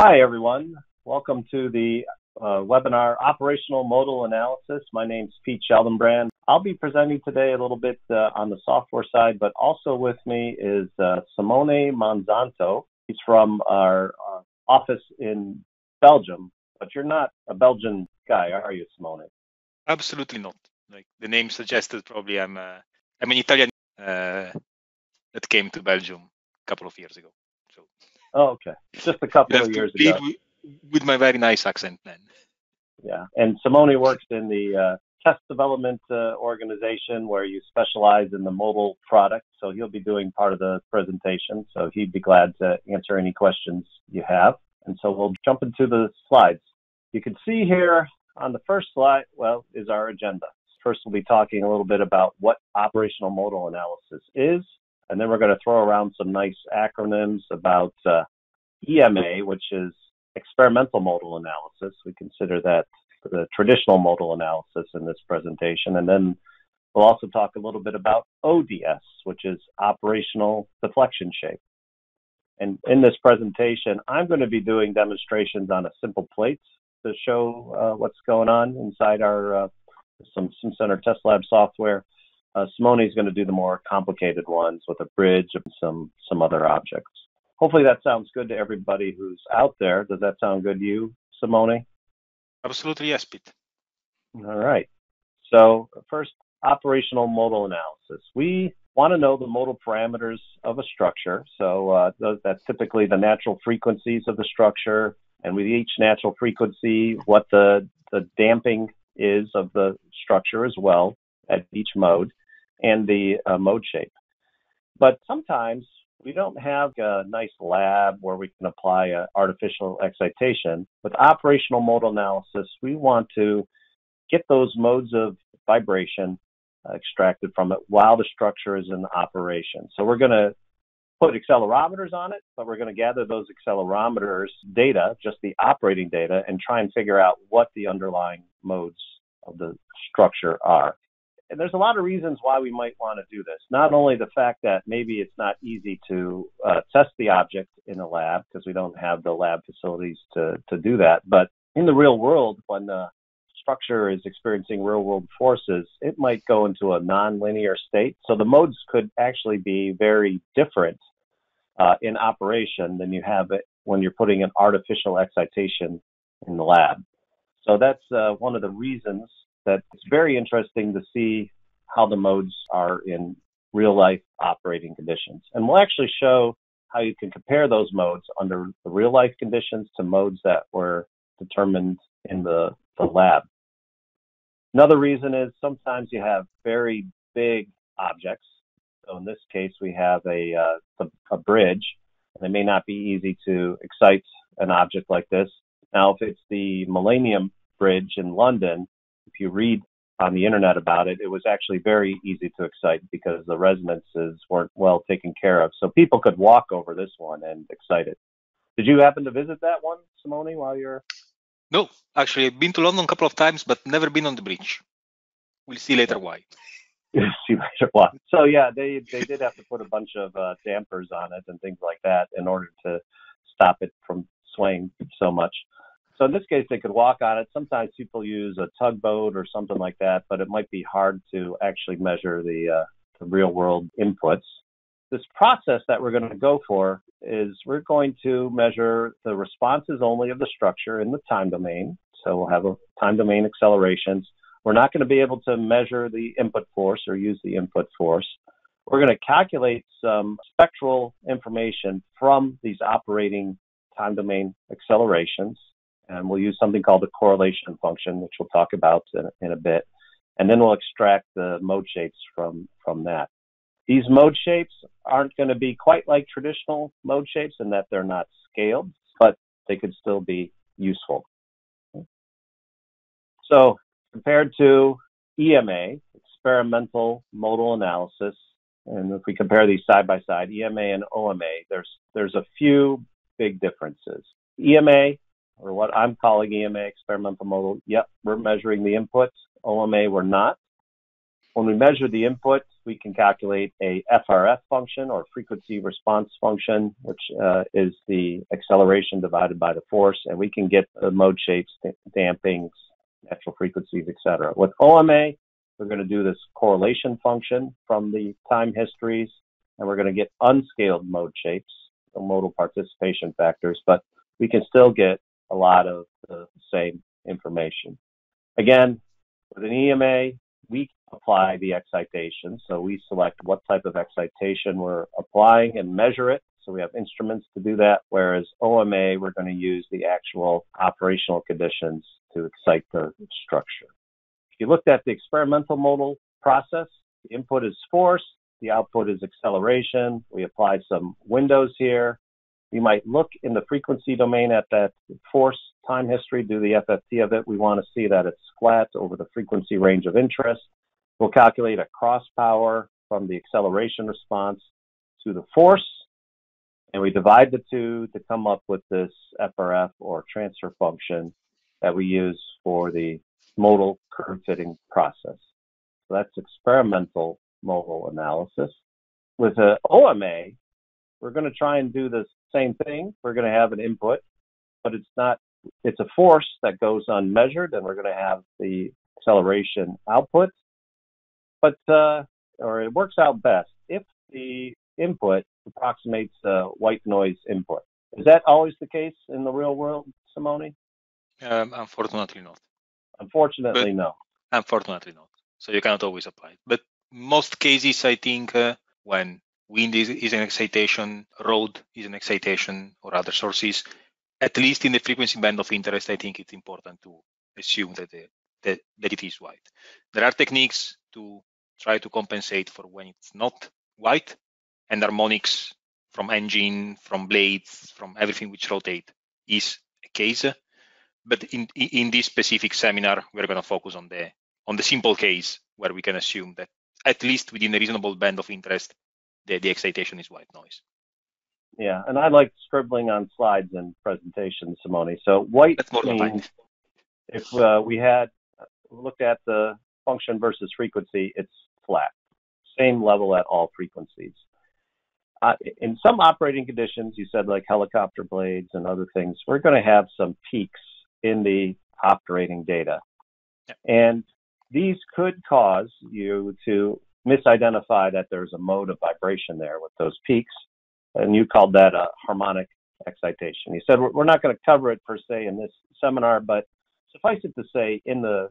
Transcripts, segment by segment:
Hi, everyone. Welcome to the webinar, Operational Modal Analysis. My name's Pete Sheldonbrand. I'll be presenting today a little bit on the software side, but also with me is Simone Monzanto. He's from our office in Belgium, but you're not a Belgian guy, are you, Simone? Absolutely not. Like the name suggested, probably I'm an Italian that came to Belgium a couple of years ago. So. Oh, okay. Just a couple of years ago. With my very nice accent then. Yeah, and Simone works in the test development organization where you specialize in the mobile product. So he'll be doing part of the presentation. So he'd be glad to answer any questions you have. And so we'll jump into the slides. You can see here on the first slide, is our agenda. First, we'll be talking a little bit about what operational modal analysis is. And then we're going to throw around some nice acronyms about EMA, which is experimental modal analysis. We consider that the traditional modal analysis in this presentation. And then we'll also talk a little bit about ODS, which is operational deflection shape. And in this presentation, I'm going to be doing demonstrations on a simple plate to show what's going on inside our some SimCenter Test Lab software. Simone is going to do the more complicated ones with a bridge and some other objects. Hopefully that sounds good to everybody who's out there. Does that sound good to you, Simone? Absolutely, yes, Pete. All right. So first, operational modal analysis. We want to know the modal parameters of a structure. So that's typically the natural frequencies of the structure, and with each natural frequency, what the damping is of the structure as well at each mode, and the mode shape. But sometimes we don't have a nice lab where we can apply artificial excitation. With operational modal analysis, we want to get those modes of vibration extracted from it while the structure is in operation. So we're going to put accelerometers on it, but we're going to gather those accelerometers data, just the operating data, and try and figure out what the underlying modes of the structure are. And there's a lot of reasons why we might want to do this. Not only the fact that maybe it's not easy to test the object in a lab because we don't have the lab facilities to do that, but in the real world, when the structure is experiencing real world forces, it might go into a nonlinear state. So the modes could actually be very different in operation than you have it when you're putting an artificial excitation in the lab. So that's one of the reasons that it's very interesting to see how the modes are in real life operating conditions. And we'll actually show how you can compare those modes under the real life conditions to modes that were determined in the lab. Another reason is sometimes you have very big objects. So in this case, we have a bridge, and it may not be easy to excite an object like this. Now, if it's the Millennium Bridge in London, if you read on the internet about it, it was actually very easy to excite because the resonances weren't well taken care of. So people could walk over this one and excite it. Did you happen to visit that one, Simone, while you're... No, actually, I've been to London a couple of times, but never been on the bridge. We'll see later why. See later why. So yeah, they did have to put a bunch of dampers on it and things like that in order to stop it from swaying so much. So in this case, they could walk on it. Sometimes people use a tugboat or something like that, but it might be hard to actually measure the real world inputs. This process that we're going to go for is we're going to measure the responses only of the structure in the time domain. So we'll have a time domain accelerations. We're not going to be able to measure the input force or use the input force. We're going to calculate some spectral information from these operating time domain accelerations. And we'll use something called the correlation function, which we'll talk about in a bit. And then we'll extract the mode shapes from that. These mode shapes aren't going to be quite like traditional mode shapes in that they're not scaled, but they could still be useful. So compared to EMA, experimental modal analysis, and if we compare these side by side, EMA and OMA, there's a few big differences. EMA, or what I'm calling EMA, experimental modal, yep, we're measuring the inputs. OMA, we're not. When we measure the input, we can calculate a FRF function, or frequency response function, which is the acceleration divided by the force, and we can get the mode shapes, dampings, natural frequencies, etc. With OMA, we're going to do this correlation function from the time histories, and we're going to get unscaled mode shapes, or modal participation factors, but we can still get a lot of the same information. Again, with an EMA, we apply the excitation. So we select what type of excitation we're applying and measure it. So we have instruments to do that. Whereas OMA, we're going to use the actual operational conditions to excite the structure. If you looked at the experimental modal process, the input is force, the output is acceleration. We apply some windows here. We might look in the frequency domain at that force time history, do the FFT of it. We want to see that it's flat over the frequency range of interest. We'll calculate a cross power from the acceleration response to the force, and we divide the two to come up with this FRF, or transfer function, that we use for the modal curve fitting process. So that's experimental modal analysis. With the OMA, we're going to try and do the same thing. We're going to have an input, but it's a force that goes unmeasured, and we're going to have the acceleration output. But, or it works out best if the input approximates the white noise input. Is that always the case in the real world, Simone? Unfortunately not. Unfortunately, no. Unfortunately not. So you cannot always apply it. But most cases, I think, when wind is an excitation, road is an excitation, or other sources, at least in the frequency band of interest, I think it's important to assume that it is white. There are techniques to try to compensate for when it's not white, and harmonics from engine, from blades, from everything which rotate is a case. But in this specific seminar, we're going to focus on the simple case where we can assume that at least within a reasonable band of interest, the excitation is white noise. Yeah, and I like scribbling on slides and presentations, Simone. So white That's more means, if we had looked at the function versus frequency, it's flat, same level at all frequencies. In some operating conditions, you said like helicopter blades and other things, we're going to have some peaks in the operating data. And these could cause you to misidentify that there's a mode of vibration there with those peaks. And you called that a harmonic excitation. You said we're not going to cover it per se in this seminar, but suffice it to say, in the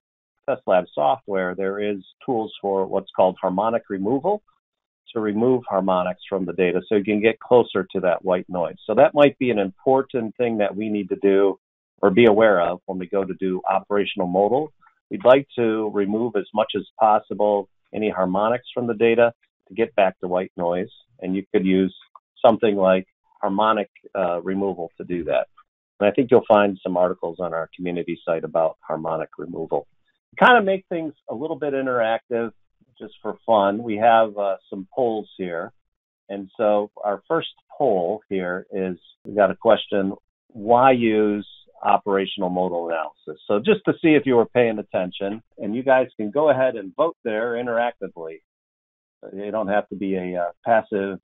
test lab software, there is tools for what's called harmonic removal, to remove harmonics from the data so you can get closer to that white noise. So that might be an important thing that we need to do or be aware of when we go to do operational modal. We'd like to remove as much as possible any harmonics from the data to get back to white noise. And you could use something like harmonic removal to do that. And I think you'll find some articles on our community site about harmonic removal. Kind of make things a little bit interactive, just for fun. We have some polls here. And so our first poll here is, we got a question, why use operational modal analysis? So just to see if you were paying attention, and you guys can go ahead and vote there interactively. You don't have to be a passive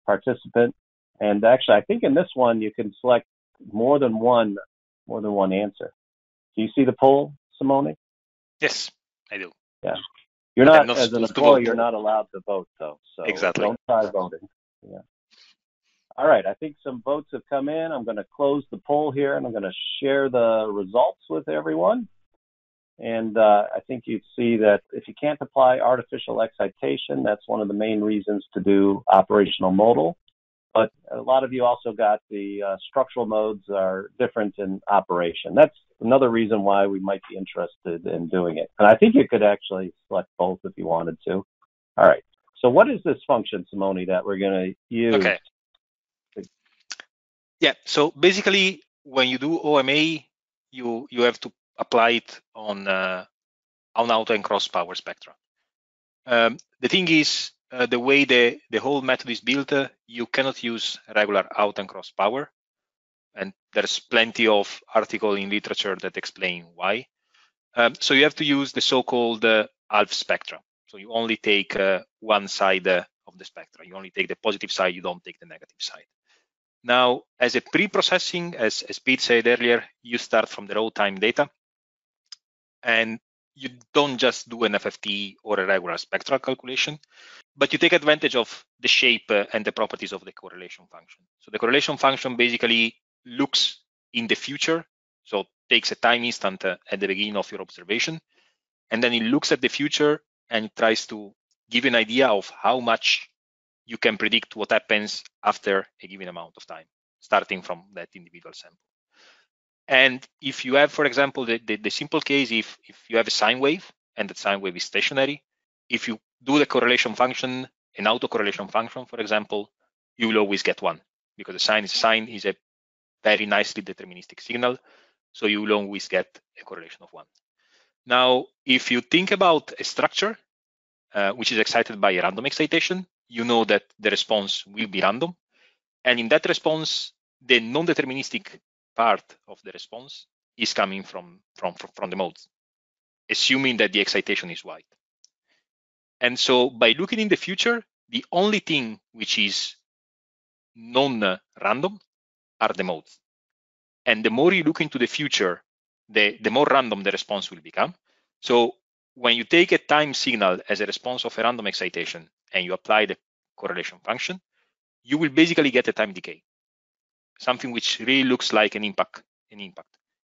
participant. And actually, I think in this one, you can select more than one answer. Do you see the poll, Simone? Yes, I do. Yeah. You're not, as an employee, you're not allowed to vote, though. So exactly. Don't try voting. Yeah. All right. I think some votes have come in. I'm going to close the poll here, and I'm going to share the results with everyone. And I think you'd see that if you can't apply artificial excitation, that's one of the main reasons to do operational modal. But a lot of you also got the structural modes are different in operation. That's another reason why we might be interested in doing it. And I think you could actually select both if you wanted to. All right. So what is this function, Simone, that we're going to use? Okay. Yeah. So basically, when you do OMA, you have to apply it on out and cross power spectra. The thing is, the way the whole method is built, you cannot use regular out and cross power. And there's plenty of articles in literature that explain why. So you have to use the so-called half spectra. So you only take one side of the spectrum. You only take the positive side, you don't take the negative side. Now, as a pre-processing, as Pete said earlier, you start from the raw time data, and you don't just do an FFT or a regular spectral calculation, but you take advantage of the shape and the properties of the correlation function. So the correlation function basically looks in the future, so takes a time instant at the beginning of your observation, and then it looks at the future and it tries to give you an idea of how much you can predict what happens after a given amount of time, starting from that individual sample. And if you have, for example, the simple case, if you have a sine wave and that sine wave is stationary, if you do the correlation function, an autocorrelation function, for example, you will always get one, because the sine is a very nicely deterministic signal, so you will always get a correlation of 1. Now, if you think about a structure which is excited by a random excitation, you know that the response will be random. And in that response, the non-deterministic part of the response is coming from the modes, assuming that the excitation is white. And so by looking in the future, the only thing which is non-random are the modes. And the more you look into the future, the more random the response will become. So when you take a time signal as a response of a random excitation and you apply the correlation function, you will basically get a time decay, something which really looks like an impact.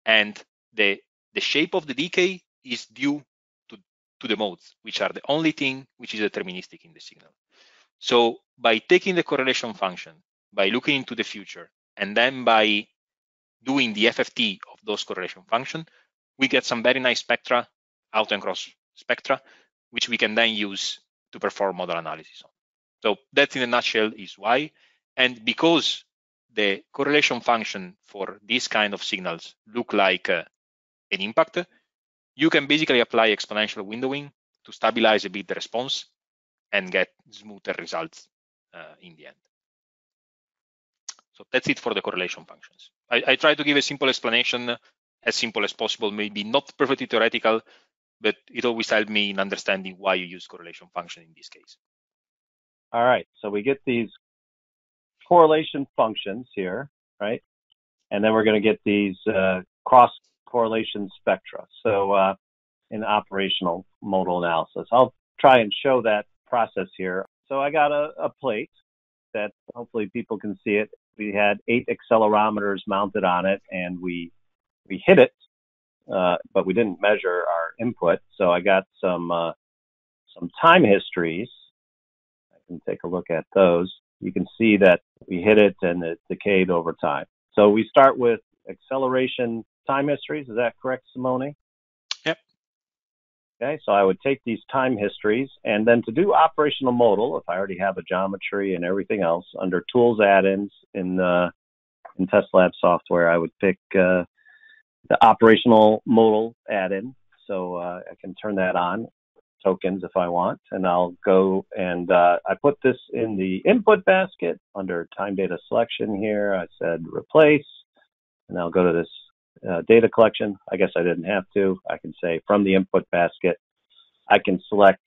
And the shape of the decay is due to the modes, which are the only thing which is deterministic in the signal. So by taking the correlation function, by looking into the future, and then by doing the FFT of those correlation function, we get some very nice spectra, out and cross spectra, which we can then use to perform model analysis on. So that in a nutshell is why. And because the correlation function for these kind of signals look like an impact, you can basically apply exponential windowing to stabilize a bit the response and get smoother results in the end. So that's it for the correlation functions. I try to give a simple explanation, as simple as possible, maybe not perfectly theoretical, but it always helped me in understanding why you use correlation function in this case. All right, so we get these correlation functions here, right? And then we're going to get these cross correlation spectra. So in operational modal analysis, I'll try and show that process here. So I got a plate that hopefully people can see it. We had 8 accelerometers mounted on it, and we hit it, but we didn't measure our input. So I got some time histories. I can take a look at those. You can see that we hit it and it decayed over time. So we start with acceleration time histories. Is that correct, Simone? Yep. Okay, so I would take these time histories, and then to do operational modal, if I already have a geometry and everything else, under tools add-ins in Test Lab software, I would pick the operational modal add-in. So I can turn that on, tokens if I want, and I'll go and I put this in the input basket under time data selection here. I said replace, and I'll go to this data collection. I guess I didn't have to. I can say from the input basket, I can select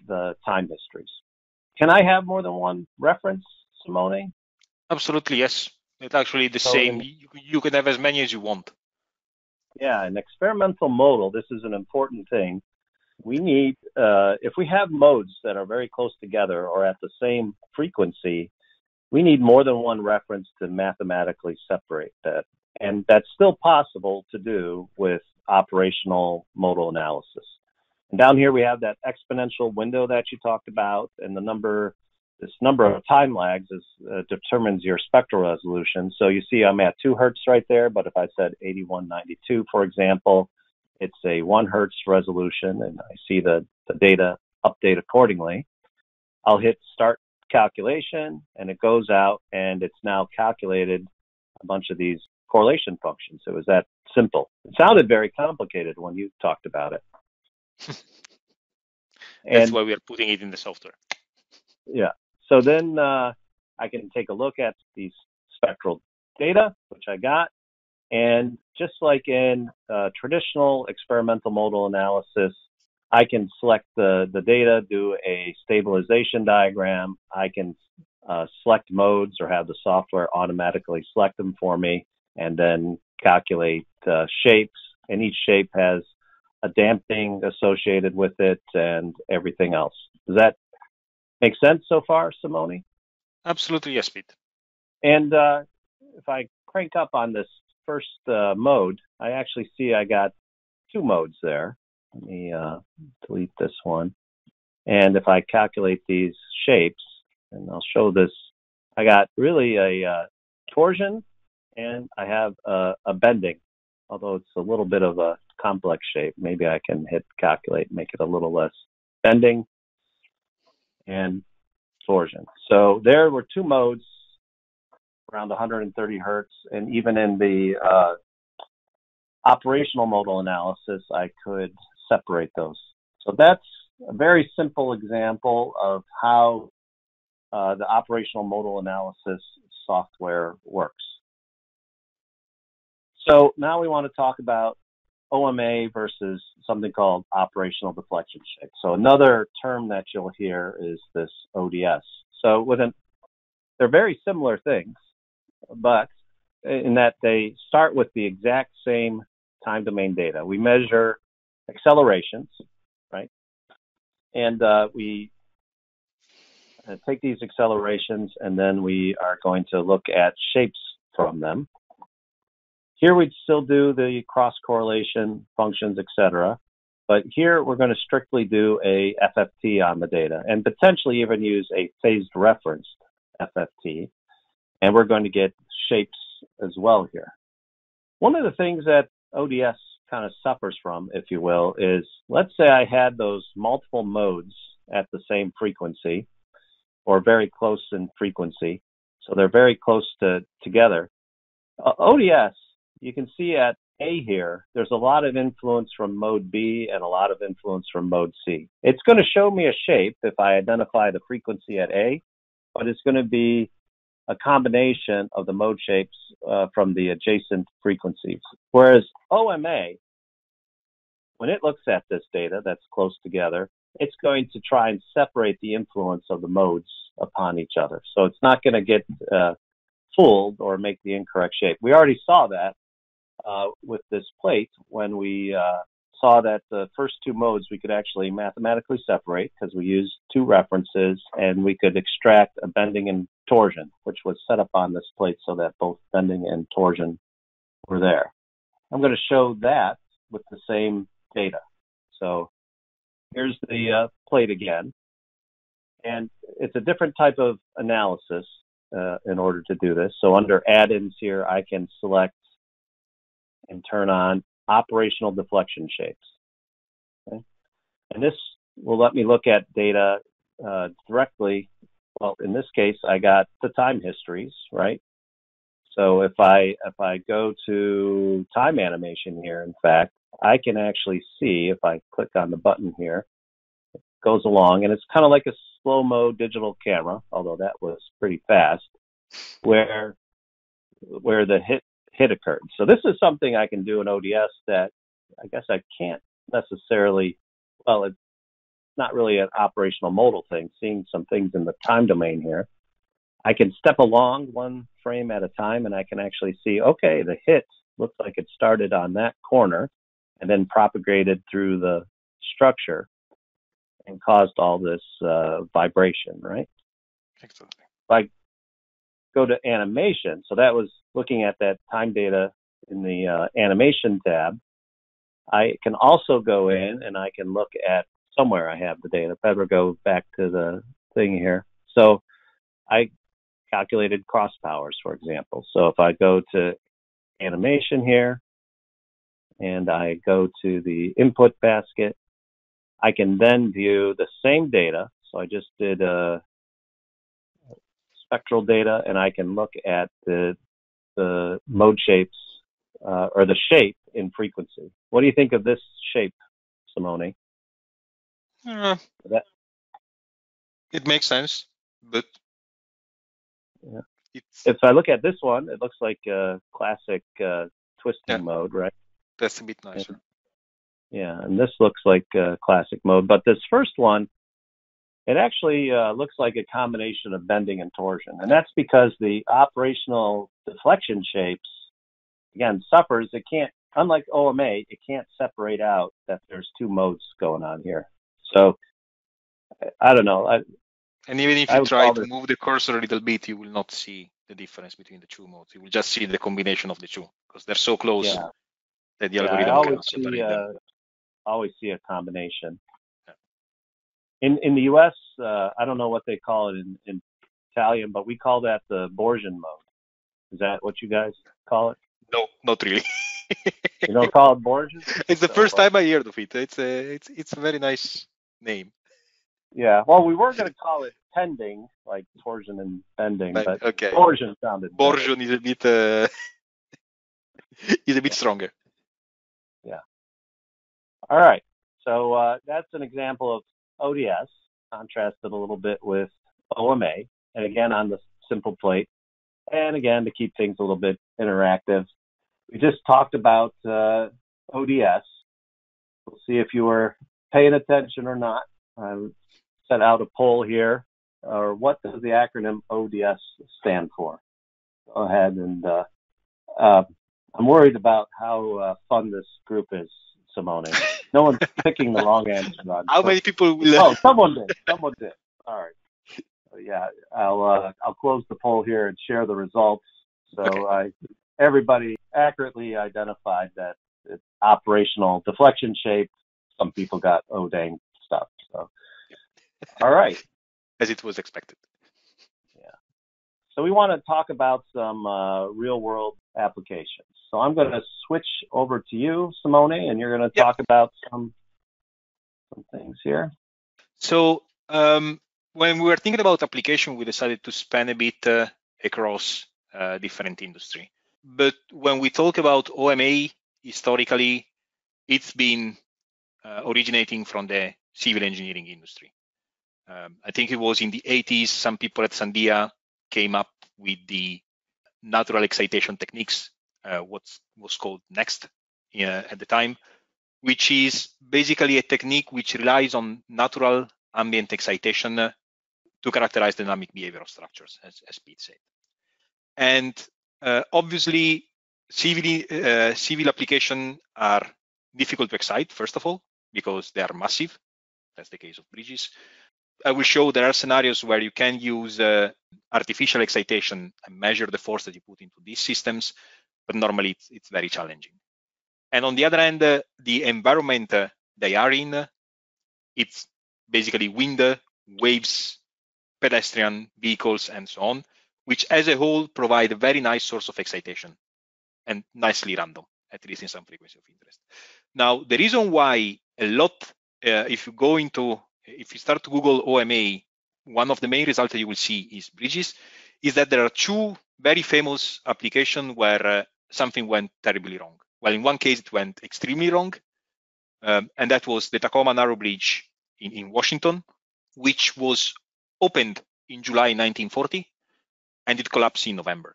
the time histories. Can I have more than one reference, Simone? Absolutely, yes. It's actually the same. You can have as many as you want. Yeah, in experimental modal, this is an important thing. We need, if we have modes that are very close together or at the same frequency, we need more than one reference to mathematically separate that. And that's still possible to do with operational modal analysis. And down here we have that exponential window that you talked about, and this number of time lags determines your spectral resolution. So you see I'm at 2 hertz right there, but if I said 8192, for example, it's a 1 hertz resolution, and I see the data update accordingly. I'll hit start calculation, and it goes out, and it's now calculated a bunch of these correlation functions. It was that simple. It sounded very complicated when you talked about it. That's why we are putting it in the software. Yeah. So then I can take a look at these spectral data, which I got. And just like in traditional experimental modal analysis, I can select the data, do a stabilization diagram. I can select modes or have the software automatically select them for me, and then calculate shapes. And each shape has a damping associated with it and everything else. Does that make sense so far, Simone? Absolutely, yes, Pete. And if I crank up on this first mode, I actually see I got two modes there. Let me delete this one. And if I calculate these shapes, and I'll show this, I got really a torsion, and I have a bending, although it's a little bit of a complex shape. Maybe I can hit calculate, make it a little less bending and torsion. So there were two modes around 130 hertz, and even in the operational modal analysis, I could separate those. So that's a very simple example of how the operational modal analysis software works. So now we want to talk about OMA versus something called operational deflection shape. So another term that you'll hear is this ODS. So they're very similar things, but in that they start with the exact same time domain data. We measure accelerations, right? And we take these accelerations, and then we are going to look at shapes from them. Here we'd still do the cross correlation functions, etc. But here we're going to strictly do a FFT on the data, and potentially even use a phased referenced FFT. And we're going to get shapes as well here. One of the things that ODS kind of suffers from, if you will, is, let's say I had those multiple modes at the same frequency or very close in frequency. So they're very close together. ODS, you can see at A here, there's a lot of influence from mode B and a lot of influence from mode C. It's going to show me a shape if I identify the frequency at A, but it's going to be a combination of the mode shapes from the adjacent frequencies. Whereas OMA, when it looks at this data that's close together, it's going to try and separate the influence of the modes upon each other. So it's not going to get fooled or make the incorrect shape. We already saw that with this plate when we saw that the first two modes we could actually mathematically separate because we used two references, and we could extract a bending and torsion, which was set up on this plate so that both bending and torsion were there. I'm going to show that with the same data. So here's the plate again, and it's a different type of analysis in order to do this. So under add-ins here, I can select and turn on operational deflection shapes. Okay? And this will let me look at data directly. Well, in this case, I got the time histories, right? So if I go to time animation here, in fact, I can actually see, if I click on the button here, it goes along, and it's kind of like a slow-mo digital camera, although that was pretty fast, where the hit occurred. So this is something I can do in ODS that I guess I can't necessarily, well, it's not really an operational modal thing, seeing some things in the time domain here. I can step along one frame at a time, and I can actually see, okay, the hit looks like it started on that corner and then propagated through the structure and caused all this vibration, right? Excellent. If I go to animation, so that was looking at that time data in the animation tab. I can also go in and I can look at somewhere I have the data. If I ever go back to the thing here. So I calculated cross powers, for example. So if I go to animation here and I go to the input basket, I can then view the same data. So I just did spectral data, and I can look at the mode shapes or the shape in frequency. What do you think of this shape, Simone? It makes sense, but yeah. If I look at this one, it looks like a classic twisting mode, right? That's a bit nicer. Yeah, and this looks like classic mode, but this first one, it actually looks like a combination of bending and torsion, and that's because the operational deflection shapes, again, suffers. It can't, unlike OMA, it can't separate out that there's two modes going on here. So I don't know. And even if you try to move the cursor a little bit, you will not see the difference between the two modes. You will just see the combination of the two because they're so close that the algorithm cannot separate them. I always see a combination. In the US, I don't know what they call it in Italian, but we call that the Borgian mode. Is that what you guys call it? No, not really. You don't call it Borgian? It's the first time I heard of it. It's a very nice name. Yeah, well, we were going to call it tending, like torsion and bending, but okay. Borgian sounded better. Borgian is a bit stronger. Yeah. All right. So that's an example of ODS, contrasted a little bit with OMA, and again on the simple plate. And again, to keep things a little bit interactive, we just talked about ODS. We'll see if you were paying attention or not. I set out a poll here. Or what does the acronym ODS stand for? Go ahead and I'm worried about how fun this group is, Simone. No one's picking the wrong answer. How many people will? Oh, someone did. Someone did. All right. So, yeah, I'll close the poll here and share the results. So everybody accurately identified that it's operational deflection shape. Some people got dang stuff. So, all right. As it was expected. Yeah. So we want to talk about some real-world applications. So I'm going to switch over to you, Simone, and you're going to talk about some things here. So when we were thinking about application, we decided to span a bit across different industry. But when we talk about OMA, historically, it's been originating from the civil engineering industry. I think it was in the 80s, some people at Sandia came up with the natural excitation techniques, what was called NEXT at the time, which is basically a technique which relies on natural ambient excitation to characterize dynamic behavior of structures, as Pete said. And obviously, civil applications are difficult to excite, first of all, because they are massive. That's the case of bridges. I will show there are scenarios where you can use artificial excitation and measure the force that you put into these systems, but normally it's very challenging. And on the other hand, the environment they are in, it's basically wind, waves, pedestrian vehicles, and so on, which as a whole provide a very nice source of excitation and nicely random, at least in some frequency of interest. Now, the reason why a lot, if you start to Google OMA, one of the main results that you will see is bridges, is that there are two very famous applications where something went terribly wrong. Well, in one case, it went extremely wrong, and that was the Tacoma Narrow Bridge in Washington, which was opened in July 1940, and it collapsed in November.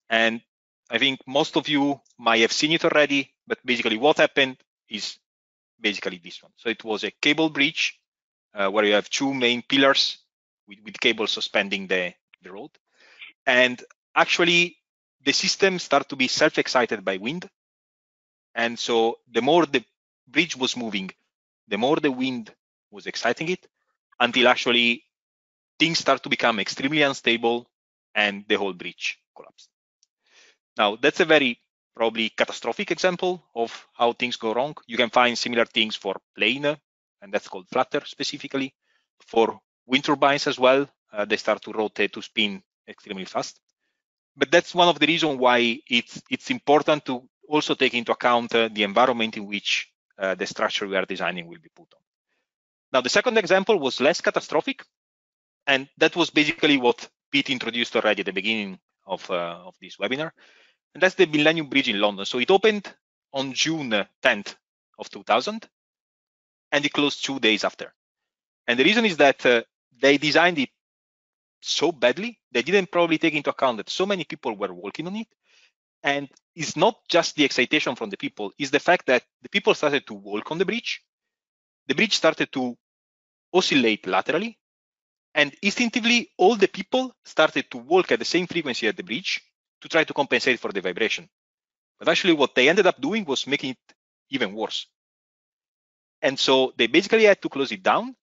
And I think most of you might have seen it already, but basically what happened is basically this one. So it was a cable bridge where you have two main pillars with cables suspending the road. And actually, the system started to be self-excited by wind. And so the more the bridge was moving, the more the wind was exciting it, until actually things start to become extremely unstable and the whole bridge collapsed. Now, that's a very probably catastrophic example of how things go wrong. You can find similar things for plane, and that's called flutter specifically. For wind turbines as well, they start to rotate, to spin extremely fast. But that's one of the reasons why it's important to also take into account the environment in which the structure we are designing will be put on. Now, the second example was less catastrophic, and that was basically what Pete introduced already at the beginning of this webinar, and that's the Millennium Bridge in London. So it opened on June 10th of 2000, and it closed 2 days after. And the reason is that they designed it so badly, they didn't probably take into account that so many people were walking on it, And it's not just the excitation from the people, it's the fact that the people started to walk on the bridge. The bridge started to oscillate laterally, and instinctively, all the people started to walk at the same frequency at the bridge to try to compensate for the vibration. But actually, what they ended up doing was making it even worse. And so they basically had to close it down.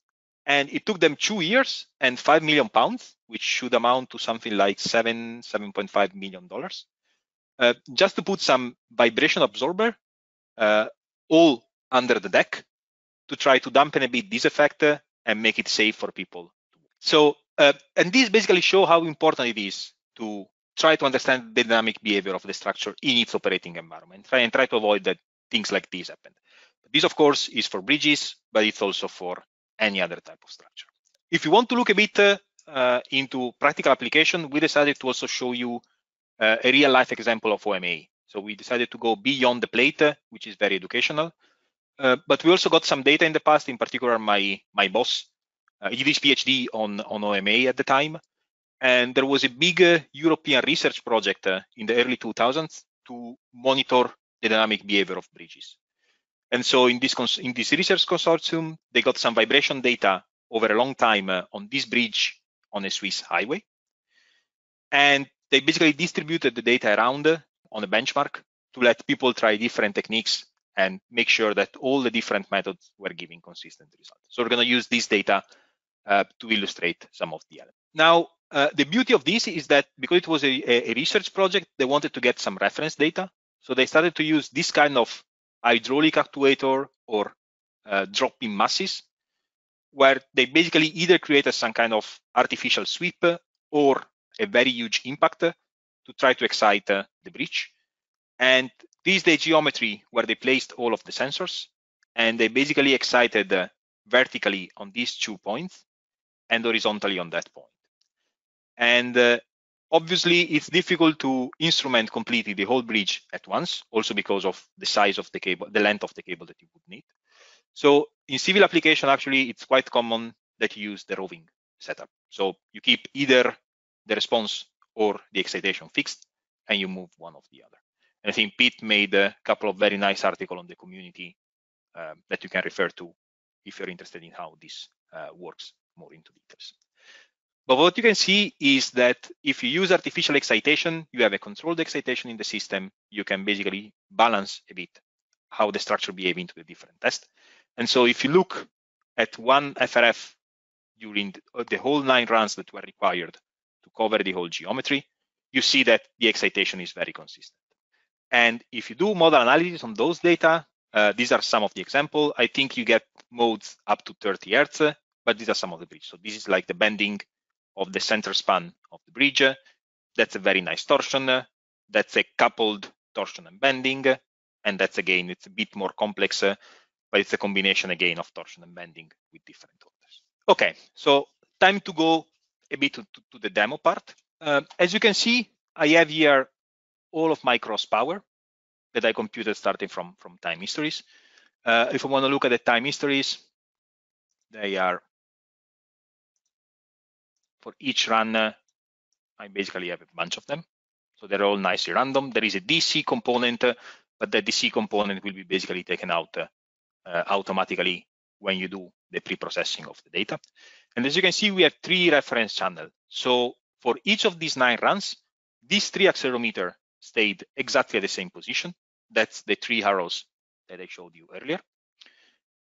And it took them 2 years and £5 million, which should amount to something like $7.5 million, just to put some vibration absorber all under the deck to try to dampen a bit this effect and make it safe for people. So, and these basically show how important it is to try to understand the dynamic behavior of the structure in its operating environment, try to avoid that things like this happen. This, of course, is for bridges, but it's also for any other type of structure. If you want to look a bit into practical application, we decided to also show you a real life example of OMA. So we decided to go beyond the plate, which is very educational. But we also got some data in the past, in particular my boss. He did his PhD on OMA at the time. And there was a big European research project in the early 2000s to monitor the dynamic behavior of bridges. And so in this research consortium, they got some vibration data over a long time on this bridge on a Swiss highway. And they basically distributed the data around on a benchmark to let people try different techniques and make sure that all the different methods were giving consistent results. So we're going to use this data to illustrate some of the elements. Now, the beauty of this is that because it was a research project, they wanted to get some reference data. So they started to use this kind of hydraulic actuator or drop-in masses, where they basically either created some kind of artificial sweep or a very huge impact to try to excite the bridge. And this is the geometry where they placed all of the sensors, and they basically excited vertically on these 2 points and horizontally on that point. And obviously, it's difficult to instrument completely the whole bridge at once, also because of the size of the cable, the length of the cable that you would need. So in civil application, actually, it's quite common that you use the roving setup. So you keep either the response or the excitation fixed, and you move one of the other. And I think Pete made a couple of very nice articles on the community that you can refer to if you're interested in how this works more into details. But what you can see is that if you use artificial excitation, you have a controlled excitation in the system. You can basically balance a bit how the structure behaves into the different tests. And so if you look at one FRF during the whole 9 runs that were required to cover the whole geometry, you see that the excitation is very consistent. And if you do modal analysis on those data, these are some of the examples. I think you get modes up to 30 Hertz, but these are some of the bridge. So this is like the bending of the center span of the bridge. That's a very nice torsion. That's a coupled torsion and bending. And that's, again, it's a bit more complex, but it's a combination, again, of torsion and bending with different orders. Okay, so time to go a bit to the demo part. As you can see, I have here all of my cross power that I computed starting from time histories. If I want to look at the time histories, they are for each run, I basically have a bunch of them. So they're all nicely random. There is a DC component, but the DC component will be basically taken out automatically when you do the pre-processing of the data. And as you can see, we have 3 reference channels. So for each of these 9 runs, these 3 accelerometers stayed exactly at the same position. That's the 3 arrows that I showed you earlier.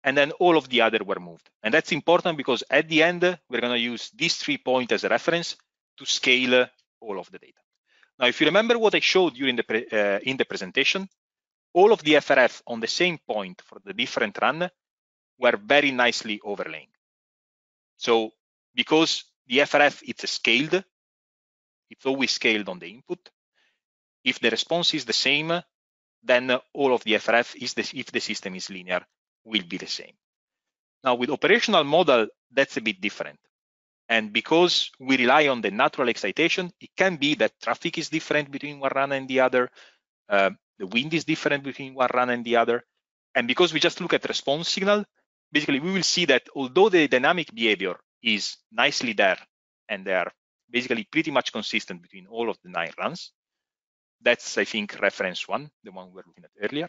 And then all of the other were moved. And that's important because at the end, we're going to use these 3 points as a reference to scale all of the data. Now, if you remember what I showed you in the presentation, all of the FRF on the same point for the different run were very nicely overlaying. So because the FRF, it's scaled, it's always scaled on the input. If the response is the same, then all of the FRF, if the system is linear, will be the same. Now with operational model, that's a bit different. And because we rely on the natural excitation, it can be that traffic is different between one run and the other. The wind is different between one run and the other. And because we just look at response signal, basically we will see that although the dynamic behavior is nicely there and they are basically pretty much consistent between all of the 9 runs, that's, I think, reference 1, the one we were looking at earlier.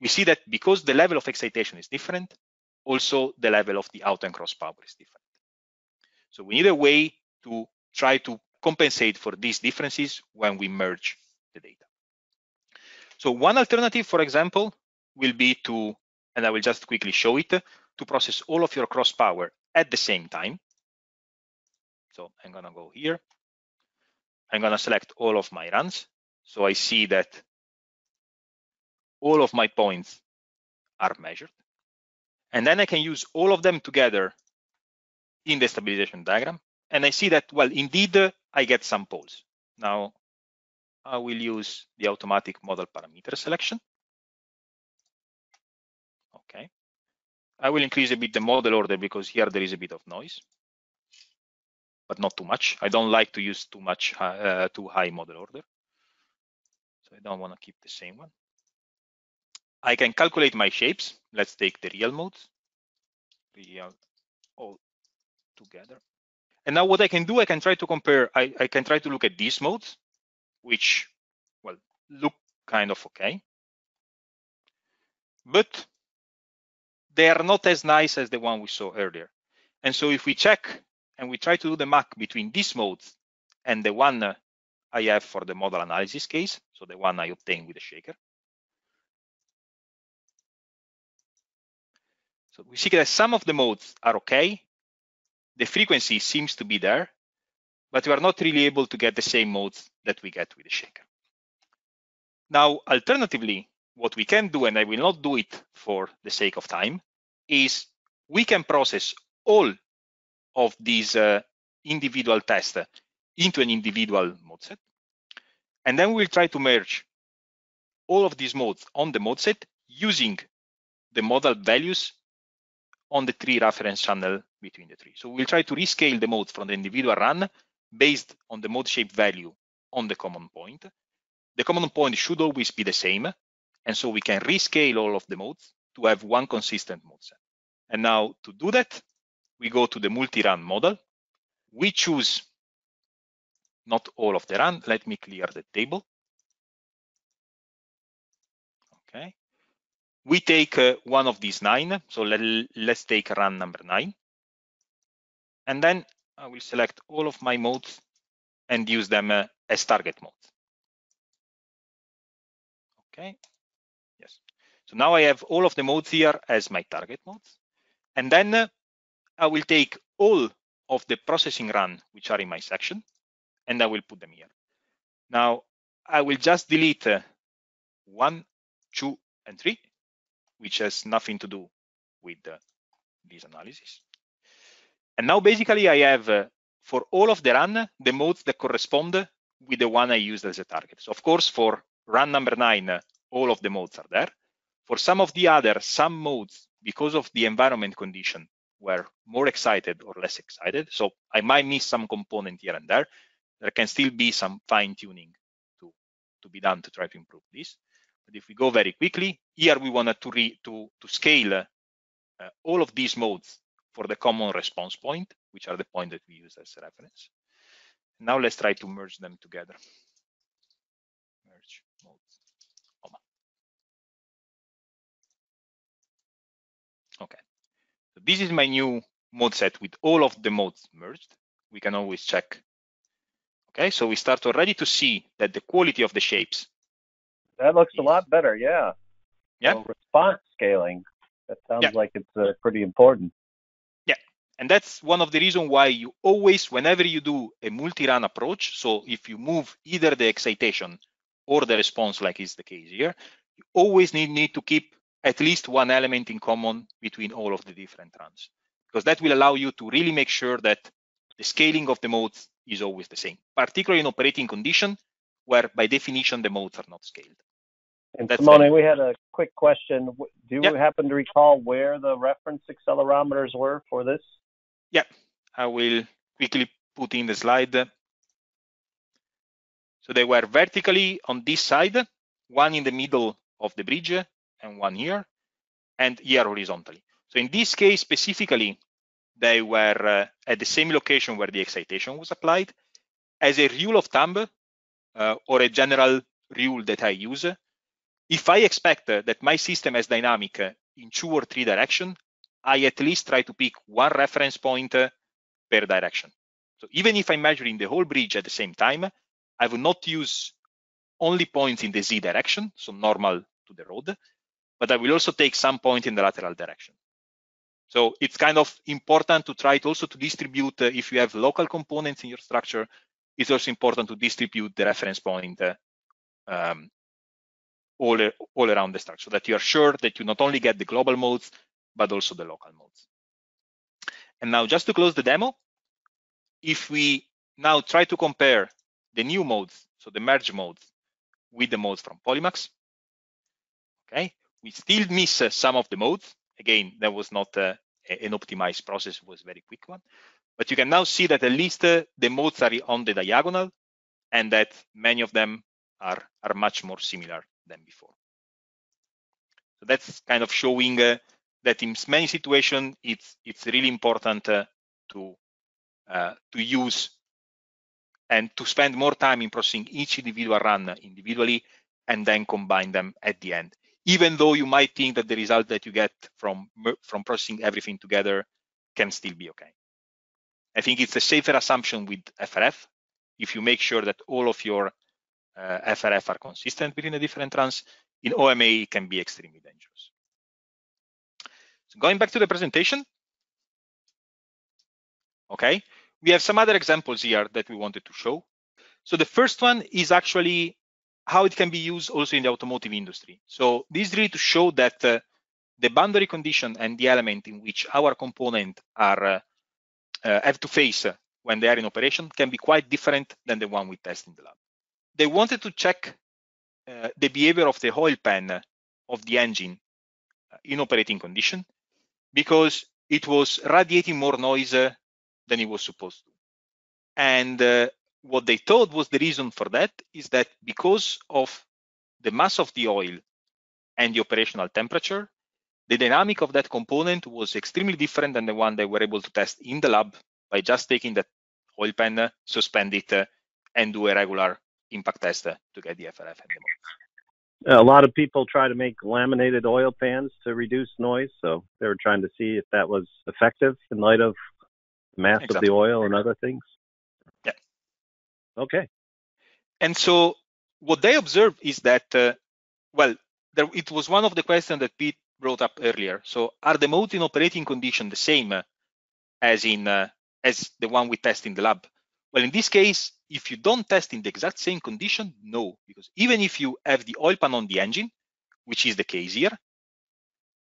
We see that because the level of excitation is different, also the level of the out and cross power is different. So we need a way to try to compensate for these differences when we merge the data. So one alternative, for example, will be to, and I will just quickly show it, to process all of your cross power at the same time. So I'm gonna go here. I'm gonna select all of my runs. So I see that all of my points are measured. And then I can use all of them together in the stabilization diagram. And I see that, well, indeed, I get some poles. Now, I will use the automatic model parameter selection. Okay. I will increase a bit the model order because here there is a bit of noise, but not too much. I don't like to use too high model order. So I don't want to keep the same one. I can calculate my shapes. Let's take the real modes, real all together. And now what I can do, I can try to compare, I can try to look at these modes, which, well, look kind of okay. But they are not as nice as the one we saw earlier. And so if we check and we try to do the map between these modes and the one I have for the model analysis case, so the one I obtained with the shaker. So we see that some of the modes are okay. The frequency seems to be there, but we are not really able to get the same modes that we get with the shaker. Now, alternatively, what we can do, and I will not do it for the sake of time, is we can process all of these individual tests into an individual mode set. And then we'll try to merge all of these modes on the mode set using the modal values on the 3 reference channel between the 3. So we'll try to rescale the modes from the individual run based on the mode shape value on the common point. The common point should always be the same. And so we can rescale all of the modes to have one consistent mode set. And now to do that, we go to the multi-run model. We choose not all of the run. Let me clear the table. Okay. We take one of these 9. So let's take run number 9. And then I will select all of my modes and use them as target modes. Okay. Yes. So now I have all of the modes here as my target modes. And then I will take all of the processing run which are in my section, and I will put them here. Now, I will just delete 1, 2, and 3, which has nothing to do with this analysis. And now basically I have, for all of the run, the modes that correspond with the one I used as a target. So of course, for run number 9, all of the modes are there. For some of the other, some modes, because of the environment condition, were more excited or less excited. So I might miss some component here and there. There can still be some fine tuning to be done to try to improve this. But if we go very quickly, here we wanted to scale all of these modes for the common response point, which are the point that we use as a reference. Now let's try to merge them together. Merge modes. Okay. So this is my new mode set with all of the modes merged. We can always check. Okay, so we start already to see that the quality of the shapes. That looks a lot better, yeah. Yeah. So response scaling, that sounds like it's pretty important. Yeah, and that's one of the reasons why you always, whenever you do a multi-run approach, so if you move either the excitation or the response, like is the case here, you always need to keep at least one element in common between all of the different runs, because that will allow you to really make sure that the scaling of the modes is always the same, particularly in operating condition where by definition the modes are not scaled. And Simone, we had a quick question. Do you happen to recall where the reference accelerometers were for this? Yeah, I will quickly put in the slide. So they were vertically on this side, one in the middle of the bridge and one here, and here horizontally. So in this case specifically, they were at the same location where the excitation was applied. As a rule of thumb or a general rule that I use. If I expect that my system is dynamic in 2 or 3 directions, I at least try to pick one reference point per direction. So even if I'm measuring the whole bridge at the same time, I will not use only points in the z direction, so normal to the road, but I will also take some point in the lateral direction. So it's kind of important to try to also to distribute, if you have local components in your structure, it's also important to distribute the reference point all around the structure, so that you are sure that you not only get the global modes, but also the local modes. And now just to close the demo, if we now try to compare the new modes, so the merge modes, with the modes from Polymax, okay, we still miss some of the modes. Again, that was not an optimized process, it was a very quick one. But you can now see that at least the modes are on the diagonal, and that many of them are much more similar than before. So that's kind of showing that in many situations, it's really important to use and to spend more time in processing each individual run individually and then combine them at the end. Even though you might think that the result that you get from processing everything together can still be okay. I think it's a safer assumption with FRF. If you make sure that all of your FRF are consistent between the different runs, in OMA it can be extremely dangerous. So going back to the presentation, okay, we have some other examples here that we wanted to show. So the first one is actually how it can be used also in the automotive industry. So this is really to show that the boundary condition and the element in which our component are have to face when they are in operation can be quite different than the one we test in the lab. They wanted to check the behavior of the oil pan of the engine in operating condition because it was radiating more noise than it was supposed to. And what they thought was the reason for that is that because of the mass of the oil and the operational temperature, the dynamic of that component was extremely different than the one they were able to test in the lab by just taking that oil pan, suspend it, and do a regular impact test to get the FRF and the modes. A lot of people try to make laminated oil pans to reduce noise, so they were trying to see if that was effective in light of the mass of the oil and other things. Yeah. Okay. And so what they observed is that, it was one of the questions that Pete brought up earlier. So are the modes in operating condition the same as the one we test in the lab? Well, in this case, if you don't test in the exact same condition, no, because even if you have the oil pan on the engine, which is the case here,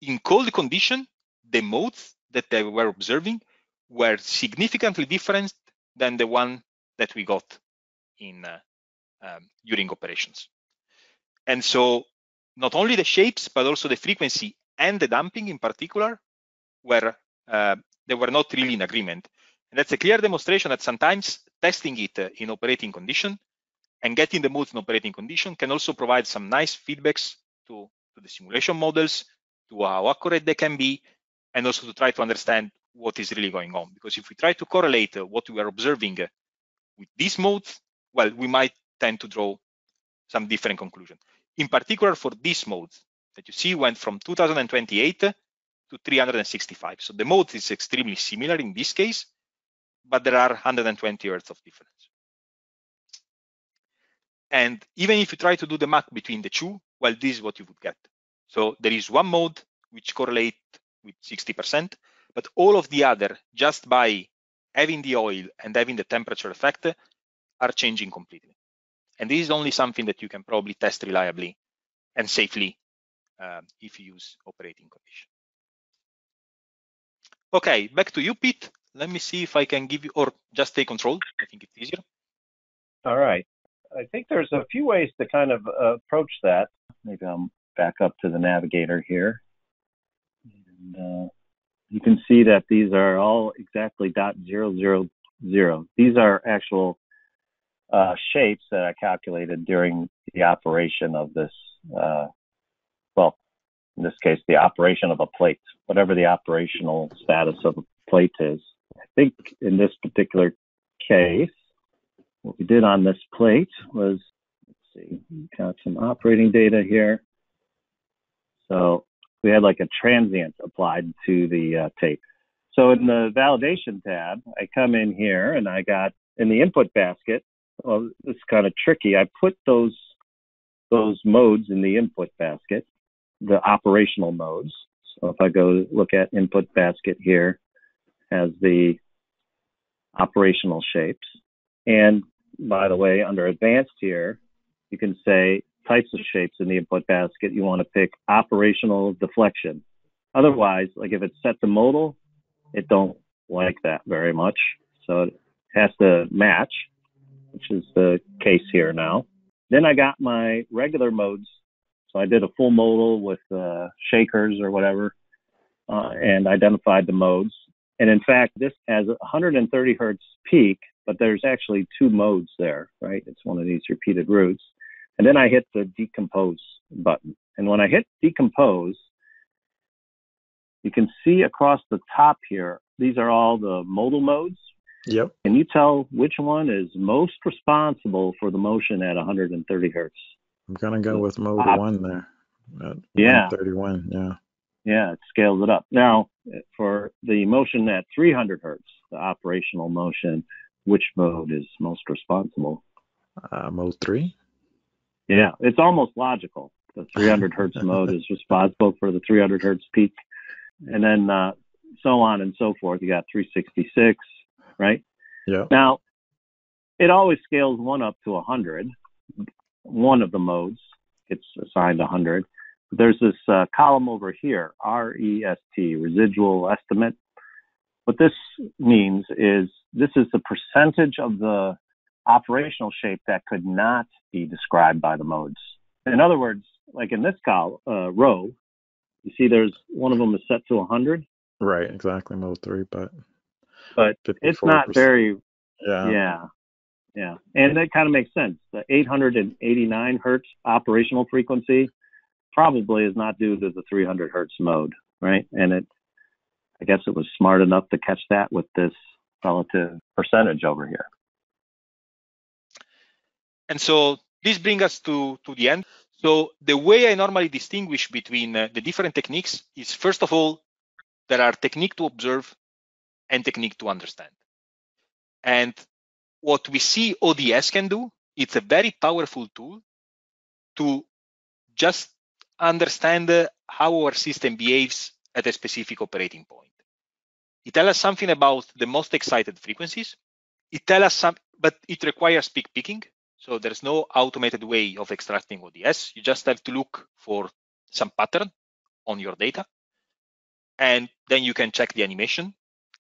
in cold condition, the modes that they were observing were significantly different than the one that we got in during operations. And so not only the shapes, but also the frequency and the damping in particular were they were not really in agreement. And that's a clear demonstration that sometimes testing it in operating condition and getting the modes in operating condition can also provide some nice feedbacks to the simulation models, to how accurate they can be, and also to try to understand what is really going on. Because if we try to correlate what we are observing with these modes, well, we might tend to draw some different conclusion. In particular for these modes that you see went from 2028 to 365. So the mode is extremely similar in this case, but there are 120 Hertz of difference. And even if you try to do the math between the two, well, this is what you would get. So there is one mode which correlate with 60%, but all of the other, just by having the oil and having the temperature effect, are changing completely. And this is only something that you can probably test reliably and safely if you use operating condition. Okay, back to you, Pete. Let me see if I can give you, or just take control. I think it's easier. All right. I think there's a few ways to kind of approach that. Maybe I'll back up to the navigator here. And you can see that these are all exactly .000. These are actual shapes that I calculated during the operation of this, in this case, the operation of a plate, whatever the operational status of a plate is. I think in this particular case, what we did on this plate was, let's see, got some operating data here. So we had like a transient applied to the tape. So in the validation tab, I come in here and I got in the input basket. Well, this is kind of tricky. I put those modes in the input basket, the operational modes. So if I go look at input basket here, has the operational shapes. And by the way, under advanced here, you can say types of shapes in the input basket. You want to pick operational deflection. Otherwise, like if it's set to modal, it don't like that very much. So it has to match, which is the case here now. Then I got my regular modes. So I did a full modal with shakers or whatever, and identified the modes. And in fact, this has 130 hertz peak, but there's actually two modes there, right? It's one of these repeated roots. And then I hit the decompose button. And when I hit decompose, you can see across the top here, these are all the modal modes. Yep. Can you tell which one is most responsible for the motion at 130 hertz? I'm going to go with mode 1 there. At 131, yeah. Yeah, it scales it up. Now, for the motion at 300 hertz, the operational motion, which mode is most responsible? Mode 3? Yeah, it's almost logical. The 300 hertz mode is responsible for the 300 hertz peak. And then so on and so forth. You got 366, right? Yeah. Now, it always scales 1 up to 100. One of the modes gets assigned 100. There's this column over here, REST, residual estimate. What this means is this is the percentage of the operational shape that could not be described by the modes. In other words, like in this row, you see there's one of them is set to 100. Right, exactly, mode 3, but it's not very, yeah. And that kind of makes sense. The 889 hertz operational frequency probably is not due to the 300 hertz mode, right? And I guess it was smart enough to catch that with this relative percentage over here. And so this brings us to the end. So the way I normally distinguish between the different techniques is, first of all, there are technique to observe and technique to understand. And what we see ODS can do, it's a very powerful tool to just understand how our system behaves at a specific operating point. It tells us something about the most excited frequencies. It tells us some, but it requires peak picking. So there's no automated way of extracting ODS. You just have to look for some pattern on your data. And then you can check the animation.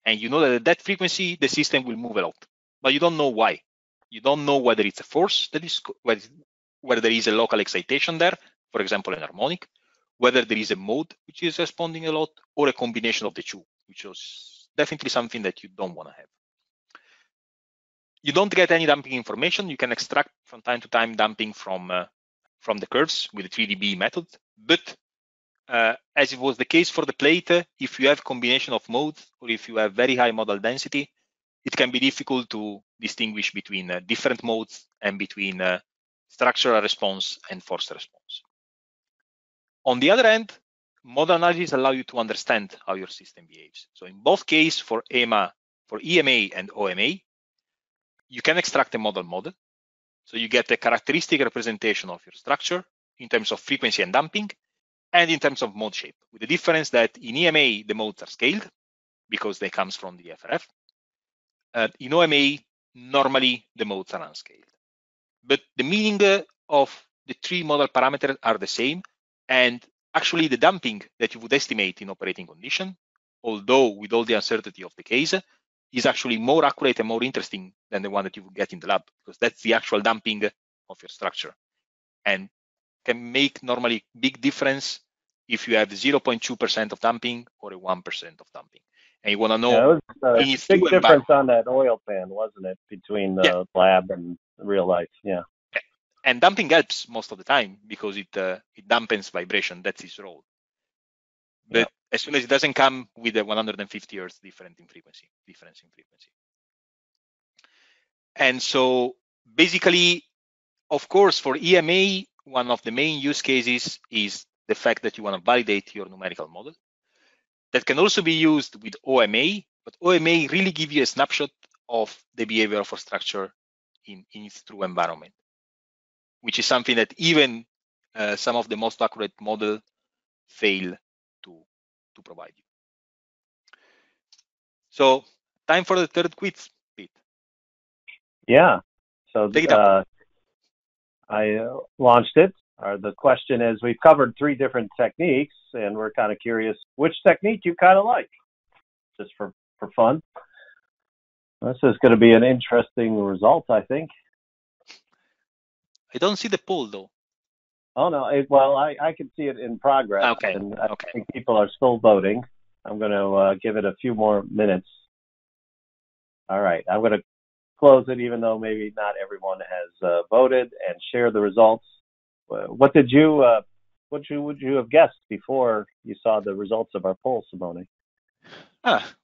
And you know that at that frequency, the system will move a lot. But you don't know why. You don't know whether it's a force that is, whether there is a local excitation there, for example, an harmonic, whether there is a mode which is responding a lot, or a combination of the two, which is definitely something that you don't want to have. You don't get any damping information. You can extract from time to time damping from the curves with the 3dB method. But as it was the case for the plate, if you have combination of modes or if you have very high modal density, it can be difficult to distinguish between different modes and between structural response and forced response. On the other hand, modal analysis allow you to understand how your system behaves. So in both cases, for EMA and OMA, you can extract a modal model. So you get a characteristic representation of your structure in terms of frequency and damping, and in terms of mode shape, with the difference that in EMA, the modes are scaled because they comes from the FRF. In OMA, normally the modes are unscaled. But the meaning of the three modal parameters are the same. And actually the damping that you would estimate in operating condition, although with all the uncertainty of the case, is actually more accurate and more interesting than the one that you would get in the lab, because that's the actual damping of your structure. And can make normally big difference if you have 0.2% of damping or a 1% of damping. And you want to know. It was a big difference on that oil pan, wasn't it, between the lab and real life? Yeah. And damping helps most of the time because it dampens vibration. That's its role. But as soon as it doesn't come with a 150 hertz difference in frequency. And so basically, Of course, for EMA, one of the main use cases is the fact that you want to validate your numerical model. That can also be used with OMA, but OMA really gives you a snapshot of the behavior of a structure in its true environment, which is something that even some of the most accurate models fail to provide you. So, time for the third quiz, Pete. Yeah. So take it up. I launched it. The question is, we've covered 3 different techniques, and we're kind of curious which technique you kind of like, just for fun. This is going to be an interesting result, I think. I don't see the poll, though. Oh, no. I can see it in progress. Okay. And I think people are still voting. I'm going to give it a few more minutes. All right. I'm going to close it, even though maybe not everyone has voted, and share the results. What would you have guessed before you saw the results of our poll, Simone?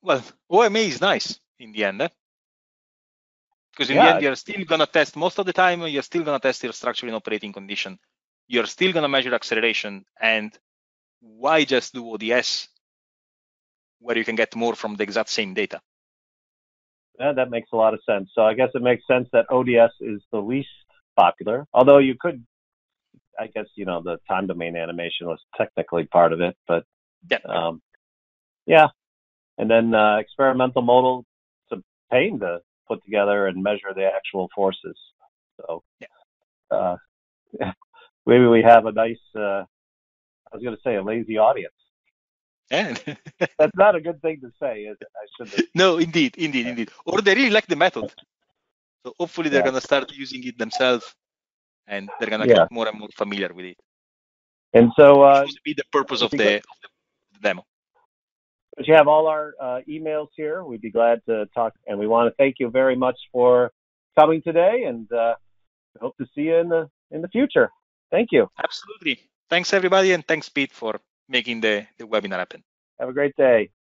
Well, OMA is nice in the end, because in the end, you're still going to test, most of the time, you're still going to test your structure in operating condition. You're still going to measure acceleration. And why just do ODS where you can get more from the exact same data? Yeah, that makes a lot of sense. So I guess it makes sense that ODS is the least popular, although you could, I guess, the time domain animation was technically part of it, but yeah. And then experimental modal, it's a pain to put together and measure the actual forces. So maybe we have a nice, I was going to say, a lazy audience. Yeah. That's not a good thing to say, is it? I shouldn't. No, indeed. Or they really like the method. So hopefully they're going to start using it themselves, and they're going to get more and more familiar with it. And so, which will be the purpose of the demo. But you have all our emails here. We'd be glad to talk, and we want to thank you very much for coming today, and hope to see you in the future. Thank you. Absolutely. Thanks, everybody, and thanks, Pete, for making the webinar happen. Have a great day.